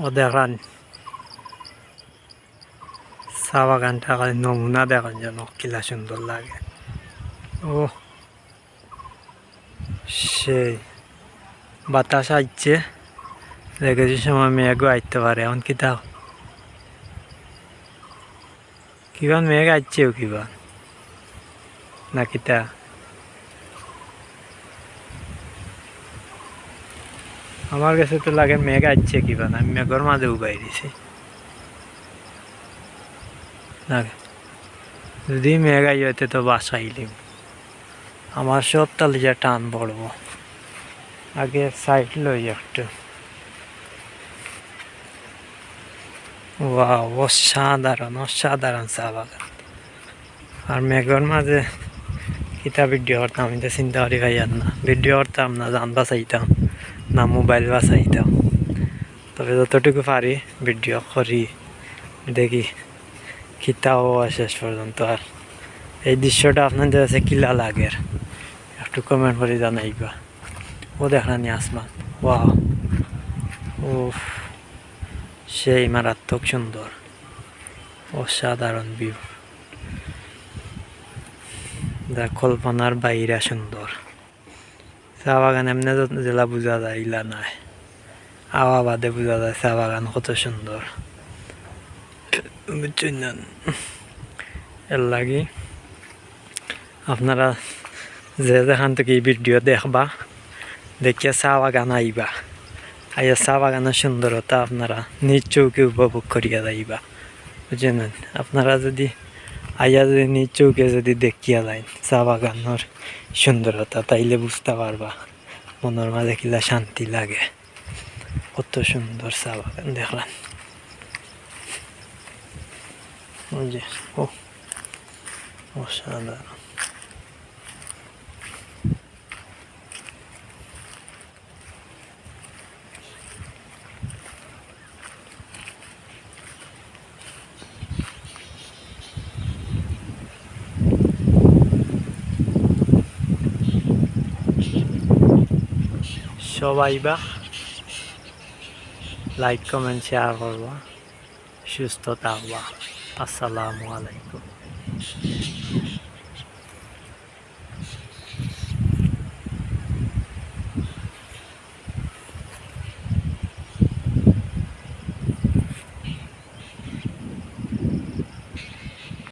ও দেখান চা বাগানটা নমুনা দেখান যেন কিলা সুন্দর লাগে। ও সেই বাতাস আইছে, দেখেছি সময় মেঘও আইতে পারে। এখন কিবা মেঘ আইছেও কিবা না কিতা। আমার কাছে তো লাগে মেঘ আইছে কিবা না, আমি মেঘর মাঝে উবাই দিছি। যদি মেঘ আই হইতে তো বাসাইলিম। আমার সব তালিজা টান পড়বো। আগে সাইড লই একটু। ওয়াও, অসাধারণ অসাধারণ চা বাগান। আর মেঘর মাঝে কিতা ভিডিও করতাম, আমি তো চিন্তা করি ভাইয়ার না ভিডিও করতাম না, জান বাঁচাইতাম না মোবাইল বাঁচাইতাম। তবে যতটুকু পারি ভিডিও করি, দেখি কিতাও শেষ পর্যন্ত। আর এই দৃশ্যটা আপনাদের কাছে কিলা লাগে একটু কমেন্ট করে জানাইবা। ও দেখানি আসমান, ওয়াও, ও সেই মারাত্মক সুন্দর, অসাধারণ ভিউ, যা কল্পনার বাইরে সুন্দর। চা বাগান এমনি জেলা বোঝা যায় ইলা নাই, আওয়া বাদে বোঝা যায় চা বাগান কত সুন্দর, বুঝছেন? এর লাগি আপনারা যে যেখান থেকে এই ভিডিও দেখবা, দেখিয়া চা বাগান আইবা, আইয়া চা বাগানের সুন্দরতা আপনারা নিজ চৌকে উপভোগ করিয়া যাইবা, বুঝছেন? আপনারা যদি আইয়া যদি নিজ চৌকে যদি দেখিয়া যায় চা বাগানের সুন্দরতা, তাইলে বুঝতে পারবা মনের মাঝে কিলা শান্তি লাগে। কত সুন্দর চা বাগান দেখলাম। ও অসাধারণ। সবাই বা লাইক কমেন্ট শেয়ার করবা, সুস্থ থাকবা। আসসালামু আলাইকুম।